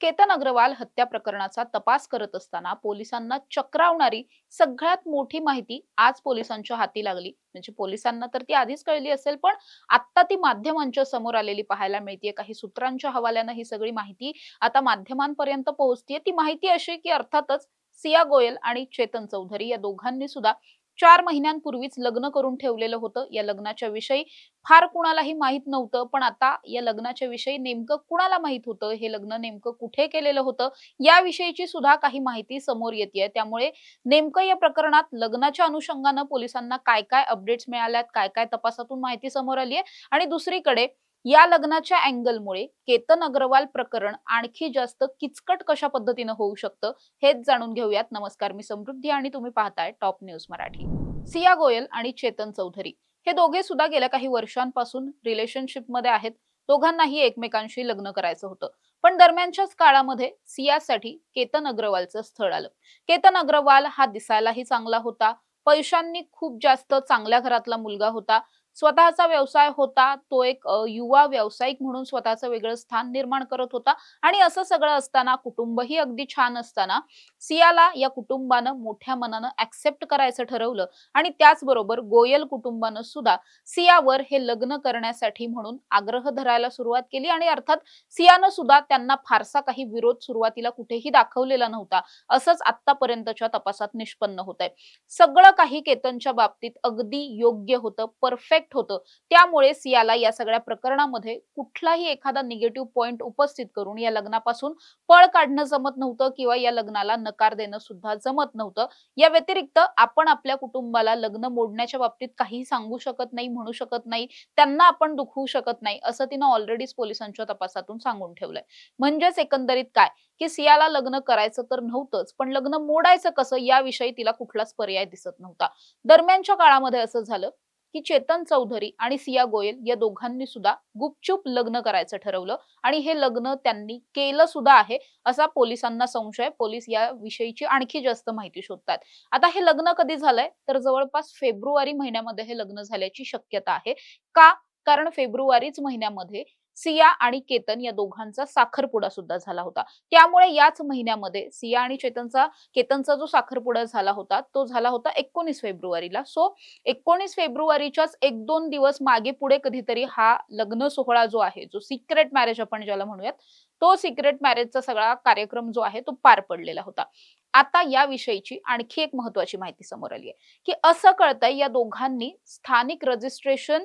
केतन अग्रवाल हत्या प्रकरणाचा तपास करत असताना पोलिसांना चक्रावणारी सगळ्यात मोठी माहिती आज पोलिसांच्या हाती लागली. म्हणजे पोलिसांना तर ती आधीच कळली असेल, पण आता ती माध्यमांच्या समोर आलेली पाहायला मिळते. काही सूत्रांच्या हवाल्यानं ही सगळी माहिती आता माध्यमांपर्यंत पोहोचतीये. ती माहिती अशी की अर्थातच सिया गोयल आणि चेतन चौधरी या दोघांनी सुद्धा 4 महिन्यांपूर्वीच लग्न करून ठेवलेलं होतं. या लग्नाच्या विषयी फार कुणालाही माहित नव्हतं, पण आता या लग्नाच्या विषयी नेमकं कुणाला माहित होतं, हे लग्न नेमकं कुठे केलेलं होतं, याविषयीची सुद्धा काही माहिती समोर येतेय. त्यामुळे नेमकं या प्रकरणात लग्नाच्या अनुषंगानं पोलिसांना काय काय अपडेट्स मिळाल्यात, काय काय तपासातून माहिती समोर आली आहे आणि दुसरीकडे या लग्नाच्या अँगलमुळे केतन अग्रवाल प्रकरण आणखी जास्त किचकट कशा पद्धतीनं होऊ शकतं, हेच जाणून घेऊयात. नमस्कार, मी समृद्धी आणि तुम्ही पाहताय टॉप न्यूज मराठी. सिया गोयल आणि चेतन चौधरी हे दोघे सुद्धा गेल्या काही वर्षांपासून रिलेशनशिप मध्ये आहेत. दोघांनाही एकमेकांशी लग्न करायचं होतं, पण दरम्यानच्याच काळामध्ये सियासाठी केतन अग्रवालचं स्थळ आलं. केतन अग्रवाल हा दिसायलाही चांगला होता, पैशांनी खूप जास्त चांगल्या घरातला मुलगा होता, स्वतःचा व्यवसाय होता, तो एक युवा व्यावसायिक म्हणून स्वतःचं वेगळं स्थान निर्माण करत होता. आणि असं सगळं असताना, कुटुंबही अगदी छान असताना, सियाला या कुटुंबानं मोठ्या मनानं ऍक्सेप्ट करायचं ठरवलं आणि त्याचबरोबर गोयल कुटुंबानं सुद्धा सियावर हे लग्न करण्यासाठी म्हणून आग्रह धरायला सुरुवात केली. आणि अर्थात सियानं सुद्धा त्यांना फारसा काही विरोध सुरुवातीला कुठेही दाखवलेला नव्हता, असंच आतापर्यंतच्या तपासात निष्पन्न होत आहे. सगळं काही केतनच्या बाबतीत अगदी योग्य होतं, परफेक्ट होतं. त्यामुळे सियाला या सगळ्या प्रकरणामध्ये कुठलाही एखादा निगेटिव्ह पॉइंट उपस्थित करून या लग्नापासून पळ काढणं जमत नव्हतं किंवा या लग्नाला नकार देणं सुद्धा जमत नव्हतं. या व्यतिरिक्त आपण आपल्या कुटुंबाला लग्न मोडण्याच्या बाबतीत काही सांगू शकत नाही, म्हणू शकत नाही, त्यांना आपण दुखवू शकत नाही, असं तिनं ऑलरेडीच पोलिसांच्या तपासातून सांगून ठेवलंय. म्हणजेच एकंदरीत काय की सियाला लग्न करायचं तर नव्हतंच, पण लग्न मोडायचं कसं याविषयी तिला कुठलाच पर्याय दिसत नव्हता. दरम्यानच्या काळामध्ये असं झालं की चेतन चौधरी आणि सिया गोयल या दोघांनी सुद्धा गुपचूप लग्न करायचं ठरवलं आणि हे लग्न त्यांनी केलं सुद्धा आहे, असा पोलिसांना संशय. पोलीस या विषयीची आणखी जास्त माहिती शोधतात. आता हे लग्न कधी झालंय तर जवळपास फेब्रुवारी महिन्यामध्ये हे लग्न झाल्याची शक्यता आहे. का? कारण फेब्रुवारीच महिन्यामध्ये सिया आणि केतन या दोघांचा साखरपुडा सुद्धा झाला होता. त्यामुळे याच महिन्यामध्ये सिया आणि केतनचा जो साखरपुडा झाला होता तो झाला होता 19 फेब्रुवारीला. सो 19 फेब्रुवारीच्याच 1-2 दिवस मागे पुढे कधीतरी हा लग्न सोहळा जो आहे, जो सिक्रेट मॅरेज आपण ज्याला म्हणूयात, तो सिक्रेट मॅरेजचा सगळा कार्यक्रम जो आहे तो पार पडलेला होता. आता या विषयीची आणखी एक महत्वाची माहिती समोर आली आहे की असं कळतंय या दोघांनी स्थानिक रजिस्ट्रेशन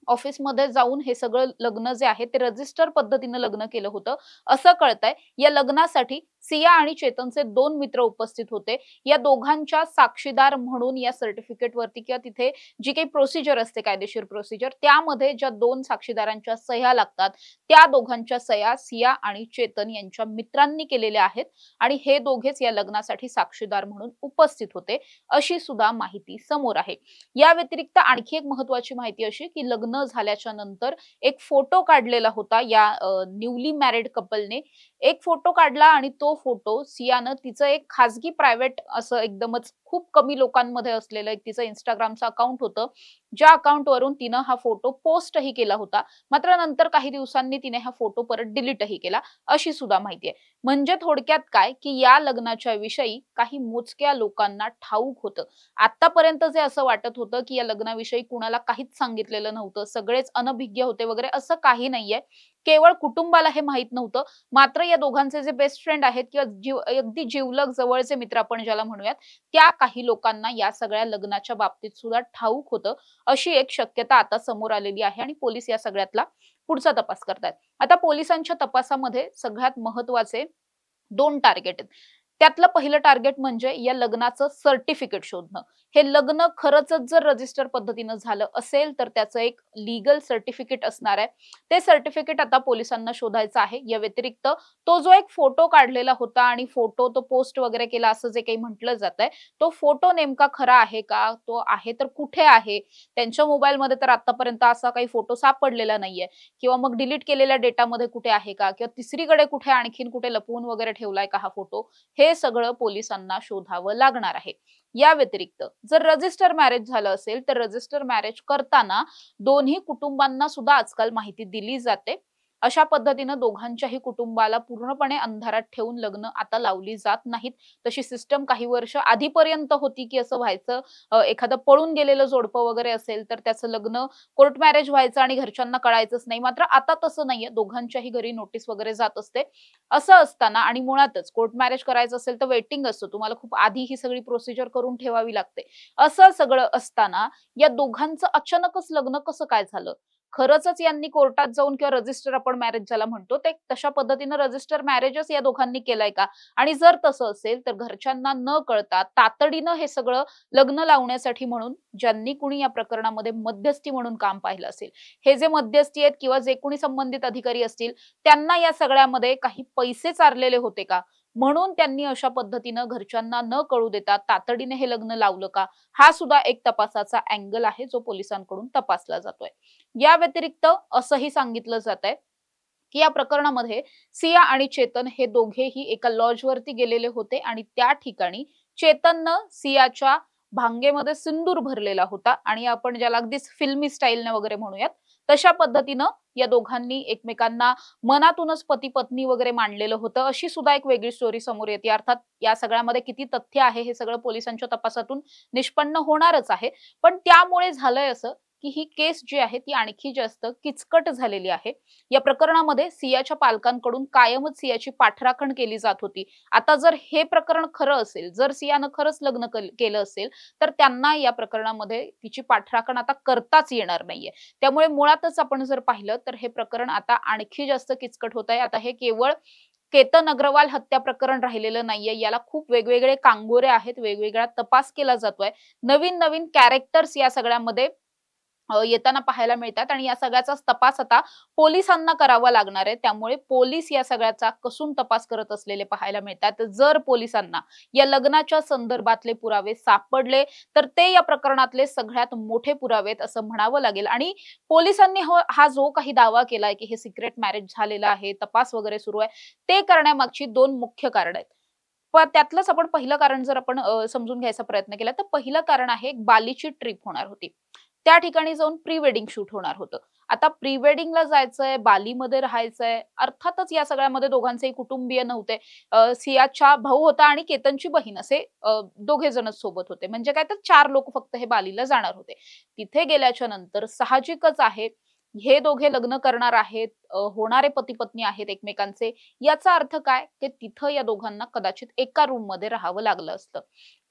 ऑफिसमध्ये जाऊन हे सगळं लग्न जे आहे ते रजिस्टर पद्धतीनं लग्न केलं होतं, असं कळतंय. या लग्नासाठी सिया आणि चेतनचे 2 मित्र उपस्थित होते. या दोघांच्या साक्षीदार म्हणून या सर्टिफिकेट वरती किंवा तिथे जी काही प्रोसिजर असते, कायदेशीर प्रोसिजर, त्यामध्ये ज्या 2 साक्षीदारांच्या सह्या लागतात, त्या दोघांच्या सह्या सिया आणि चेतन यांच्या मित्रांनी केलेल्या आहेत आणि हे दोघेच या लग्नासाठी साक्षीदार म्हणून उपस्थित होते, अशी सुद्धा माहिती समोर आहे. या व्यतिरिक्त आणखी एक महत्वाची माहिती अशी की लग्न झाल्याच्या नंतर एक फोटो काढलेला होता या न्यूली मॅरिड कपलने. एक फोटो काढला आणि तो फोटो सियानं तिचं एक खाजगी प्रायव्हेट असं एकदमच खूप कमी लोकांमध्ये असलेलं एक तिचं इंस्टाग्रामचं अकाउंट होतं, ज्या अकाउंटवरून तिनं हा फोटो पोस्टही केला होता. मात्र नंतर काही दिवसांनी तिने हा फोटो परत डिलीटही केला, अशी सुद्धा माहिती आहे. म्हणजे थोडक्यात काय की या लग्नाच्या विषयी काही मोजक्या लोकांना ठाऊक होतं. आतापर्यंत जे असं वाटत होतं की या लग्नाविषयी कुणाला काहीच सांगितलेलं नव्हतं, सगळेच अनभिज्ञ होते वगैरे, असं काही नाहीये. केवळ कुटुंबाला हे माहित नव्हतं. मात्र या दोघांचे जे बेस्ट फ्रेंड आहेत किंवा अगदी जिवलग जवळचे मित्र आपण ज्याला म्हणूयात, त्या काही लोकांना या सगळ्या लग्नाच्या बाबतीत सुद्धा ठाऊक होतं, अशी एक शक्यता आता समोर आलेली आहे आणि पोलीस या सगळ्यातला पुढचा तपास करतायत. आता पोलिसांच्या तपासामध्ये सगळ्यात महत्वाचे 2 टार्गेट आहेत. त्यातलं पहिलं टार्गेट म्हणजे या लग्नाचं सर्टिफिकेट शोधणं. हे लग्न खरंच जर रजिस्टर पद्धतीनं झालं असेल तर त्याचं एक लीगल सर्टिफिकेट असणार आहे. ते सर्टिफिकेट आता पोलिसांना शोधायचं आहे. या व्यतिरिक्त तो जो एक फोटो काढलेला होता आणि फोटो तो पोस्ट वगैरे केला असं जे काही म्हटलं जातंय, तो फोटो नेमका खरा आहे का? तो आहे तर कुठे आहे? त्यांच्या मोबाईलमध्ये तर आतापर्यंत असा काही फोटो सापडलेला नाहीये किंवा मग डिलीट केलेल्या डेटामध्ये कुठे आहे का? किंवा तिसरीकडे कुठे आणखीन कुठे लपवून वगैरे ठेवलाय का हा फोटो? हे सगळं पोलिसांना शोधावं लागणार आहे. या व्यतिरिक्त जर रजिस्टर मॅरेज झालं असेल तर रजिस्टर मॅरेज करताना दोन्ही कुटुंबांना सुद्धा आजकाल माहिती दिली जाते. अशा पद्धतीनं दोघांच्याही कुटुंबाला पूर्णपणे अंधारात ठेवून लग्न आता लावली जात नाहीत. तशी सिस्टम काही वर्ष आधीपर्यंत होती, की असं व्हायचं एखादं पळून गेलेलं जोडपं वगैरे असेल तर त्याचं लग्न कोर्ट मॅरेज व्हायचं आणि घरच्यांना कळायचंच नाही. मात्र आता तसं नाहीये. दोघांच्याही घरी नोटीस वगैरे जात असते. असं असताना आणि मुळातच कोर्ट मॅरेज करायचं असेल तर वेटिंग असतं. तुम्हाला खूप आधी ही सगळी प्रोसिजर करून ठेवावी लागते. असं सगळं असताना या दोघांचं अचानकच लग्न कसं काय झालं? खरंचच यांनी कोर्टात जाऊन किंवा रजिस्टर आपण मॅरेज ज्याला म्हणतो ते तशा पद्धतीनं रजिस्टर मॅरेजच या दोघांनी केलंय का? आणि जर तसं असेल तर घरच्यांना न कळता तातडीनं हे सगळं लग्न लावण्यासाठी म्हणून ज्यांनी कुणी या प्रकरणामध्ये मध्यस्थी म्हणून काम पाहिलं असेल, हे जे मध्यस्थी आहेत किंवा जे कोणी संबंधित अधिकारी असतील, त्यांना या सगळ्यामध्ये काही पैसे चारलेले होते का? म्हणून त्यांनी अशा पद्धतीनं घरच्यांना न कळू देता तातडीने हे लग्न लावलं का? हा सुद्धा एक तपासाचा अँगल आहे, जो पोलिसांकडून तपासला जातोय. या व्यतिरिक्त असंही सांगितलं जातंय, की या प्रकरणामध्ये सिया आणि चेतन हे दोघेही एका लॉजवरती गेलेले होते आणि त्या ठिकाणी चेतननं सियाच्या भांगेमध्ये सिंदूर भरलेला होता आणि आपण ज्याला अगदीच फिल्मी स्टाईलने वगैरे म्हणूयात, तशा पद्धतीनं या दोघांनी एकमेकांना मनातूनच पती-पत्नी वगैरे मानलेलं होतं. अशी सुद्धा एक वेगळी स्टोरी समोर येते. अर्थात या सगळ्यामध्ये किती तथ्य आहे हे सगळं पोलिसांच्या तपासातून निष्पन्न होणारच आहे. पण त्यामुळे झालंय असं, की ही केस जी आहे ती आणखी जास्त किचकट झालेली आहे. या प्रकरणामध्ये सियाच्या पालकांकडून कायमच सियाची पाठराखण केली जात होती. आता जर हे प्रकरण खरं असेल, जर सियानं खरंच लग्न केलं असेल, तर त्यांना या प्रकरणामध्ये तिची पाठराखण आता करताच येणार नाहीये. त्यामुळे मुळातच आपण जर पाहिलं तर हे प्रकरण आता आणखी जास्त किचकट होत आहे. आता हे केवळ केतन अग्रवाल हत्या प्रकरण राहिलेलं नाहीये. याला खूप वेगवेगळे कांगोरे आहेत, वेगवेगळा तपास केला जातोय. नवीन-नवीन कॅरेक्टर्स या सगळ्यामध्ये येताना पाहायला मिळतात आणि या सगळ्याचाच तपास आता पोलिसांना करावा लागणार आहे. त्यामुळे पोलीस या सगळ्याचा कसून तपास करत असलेले पाहायला मिळतात. जर पोलिसांना या लग्नाच्या संदर्भातले पुरावे सापडले, तर ते या प्रकरणातले सगळ्यात मोठे पुरावे आहेत असं म्हणावं लागेल आणि पोलिसांनी हा जो काही दावा केलाय, की हे सिक्रेट मॅरेज झालेलं आहे, तपास वगैरे सुरू आहे, ते करण्यामागची 2 मुख्य कारणं आहेत. पण त्यातलंच आपण पहिलं कारण जर आपण समजून घ्यायचा प्रयत्न केला, तर पहिलं कारण आहे एक बालीची ट्रिप होणार होती. त्या ठिकाणी जाऊन प्री वेडिंग शूट होणार होतं. आता प्री वेडिंगला जायचंय, बालीमध्ये राहायचंय. अर्थातच या सगळ्यामध्ये दोघांचेही कुटुंबीय नव्हते. सियाचा भाऊ होता आणि केतनची बहीण असे दोघे जणच सोबत होते. म्हणजे काय तर 4 लोक फक्त हे बालीला जाणार होते. तिथे गेल्याच्या नंतर साहजिकच आहे, हे दोघे लग्न करणार आहेत, होणारे पती-पत्नी आहेत एकमेकांचे. याचा अर्थ काय? की तिथं या दोघांना कदाचित एका रूममध्ये राहावं लागलं असतं.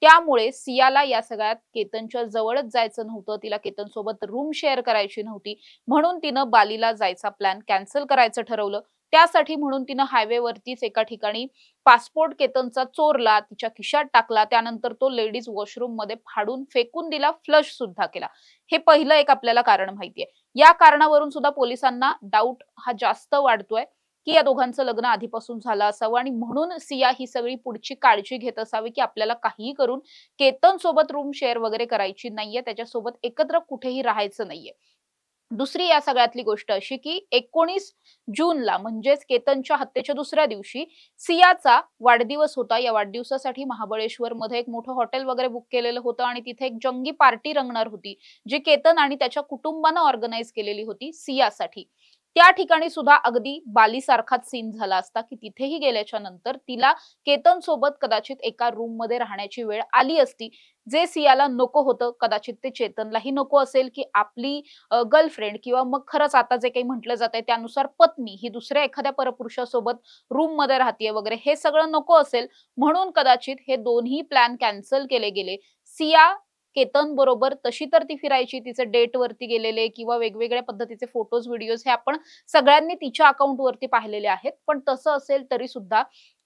त्यामुळे सियाला या सगळ्यात केतनच्या जवळच जायचं नव्हतं. तिला केतनसोबत रूम शेअर करायची नव्हती. म्हणून तिनं बालीला जायचा प्लॅन कॅन्सल करायचं ठरवलं. त्यासाठी म्हणून तिनं हायवेवरतीच एका ठिकाणी पासपोर्ट केतनचा चोरला, तिच्या खिशात टाकला. त्यानंतर तो लेडीज वॉशरूममध्ये फाडून फेकून दिला, फ्लश सुद्धा केला. हे पहिलं एक आपल्याला कारण माहितीये. या कारणावरून सुद्धा पोलिसांना डाऊट हा जास्त वाढतोय, की या दोघांचं लग्न आधीपासून झालं असावं आणि म्हणून सिया ही सगळी पुढची काळजी घेत असावी, की आपल्याला काहीही करून केतन सोबत रूम शेअर वगैरे करायची नाहीये. त्याच्यासोबत एकत्र कुठेही राहायचं नाहीये. दुसरी या सगळ्यातली गोष्ट अशी, की 19 जूनला म्हणजेच केतनच्या हत्येच्या दुसऱ्या दिवशी सियाचा वाढदिवस होता. या वाढदिवसासाठी महाबळेश्वरमध्ये एक मोठं हॉटेल वगैरे बुक केलेलं होतं आणि तिथे एक जंगी पार्टी रंगणार होती, जी केतन आणि त्याच्या कुटुंबानं ऑर्गनाइज केलेली होती सियासाठी. त्या ठिकाणी सुद्धा अगदी बालीसारखाच सीन झाला असता, की तिथेही गेल्याच्या नंतर तिला केतन सोबत कदाचित एका रूममध्ये राहण्याची वेळ आली असती. जे सियाला नको होतं, कदाचित ते चेतनलाही नको असेल, की आपली गर्लफ्रेंड किंवा मग खरंच आता जे काही म्हटलं जातंय त्यानुसार पत्नी ही दुसऱ्या एखाद्या परपुरुषासोबत रूममध्ये राहतीये वगैरे हे सगळं नको असेल, म्हणून कदाचित हे दोन्ही प्लॅन कॅन्सल केले गेले. सिया केतन बरोबर तशी तर ती फिरायची, तिचे डेटवरती गेलेले किंवा वेगवेगळ्या पद्धतीचे फोटोज, व्हिडिओज हे आपण सगळ्यांनी तिच्या अकाउंटवरती पाहिलेले आहेत. पण तसं असेल तरी सुद्धा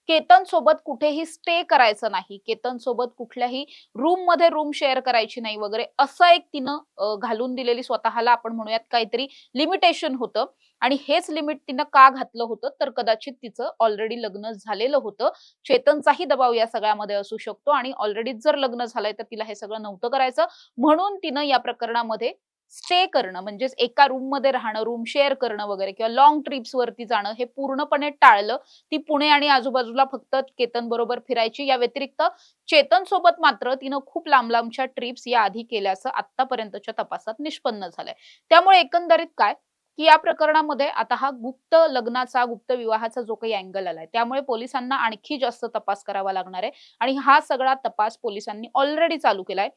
केतन सोबत कुठेही स्टे करायचं नाही. केतन सोबत कुठल्याही रूममध्ये रूम शेअर करायची नाही वगैरे असं एक तिनं घालून दिलेली स्वतःला आपण म्हणूयात काहीतरी लिमिटेशन होतं आणि हेच लिमिट तिनं का घातलं होतं तर कदाचित तिचं ऑलरेडी लग्न झालेलं होतं. चेतनचाही दबाव या सगळ्यामध्ये असू शकतो आणि ऑलरेडी जर लग्न झालंय तर तिला हे सगळं नव्हतं करायचं. म्हणून तिनं या प्रकरणामध्ये स्टे करणं म्हणजेच एका रूममध्ये राहणं, रूम शेअर करणं वगैरे किंवा लाँग ट्रिप्सवरती जाणं हे पूर्णपणे टाळलं. ती पुणे आणि आजूबाजूला फक्त केतन बरोबर फिरायची. या व्यतिरिक्त चेतन सोबत मात्र तिनं खूप लांब-लांबच्या ट्रिप्स या आधी केल्याचं आत्तापर्यंतच्या तपासात निष्पन्न झालंय. त्यामुळे एकंदरीत काय की या प्रकरणामध्ये आता हा गुप्त लग्नाचा, गुप्त विवाहाचा जो काही अँगल आलाय, त्यामुळे पोलिसांना आणखी जास्त तपास करावा लागणार आहे आणि हा सगळा तपास पोलिसांनी ऑलरेडी चालू केलाय.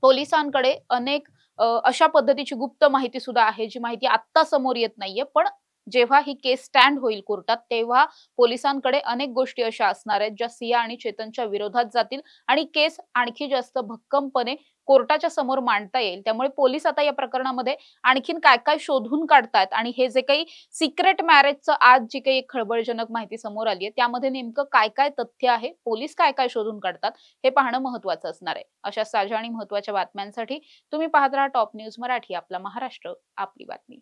पोलिसांकडे अनेक अशा पद्धतीची गुप्त माहिती सुद्धा आहे, जी माहिती आत्ता समोर येत नाहीये. पण जेव्हा ही केस स्टँड होईल कोर्टात, तेव्हा पोलिसांकडे अनेक गोष्टी अशा असणार आहेत, ज्या सिया आणि चेतनच्या विरोधात जातील आणि केस आणखी जास्त भक्कमपणे कोर्टाच्या समोर मांडता येईल. त्यामुळे पोलीस आता या प्रकरणामध्ये आणखीन काय-काय शोधून काढतायत आणि हे जे काही सिक्रेट मॅरेजचं आज जी काही एक खळबळजनक माहिती समोर आली आहे, त्यामध्ये नेमकं काय-काय तथ्य आहे, पोलीस काय-काय शोधून काढतात, हे पाहणं महत्त्वाचं असणार आहे. अशा ताज्या आणि महत्त्वाच्या बातम्यांसाठी तुम्ही पाहत राहा टॉप न्यूज मराठी. आपला महाराष्ट्र, आपली बातमी.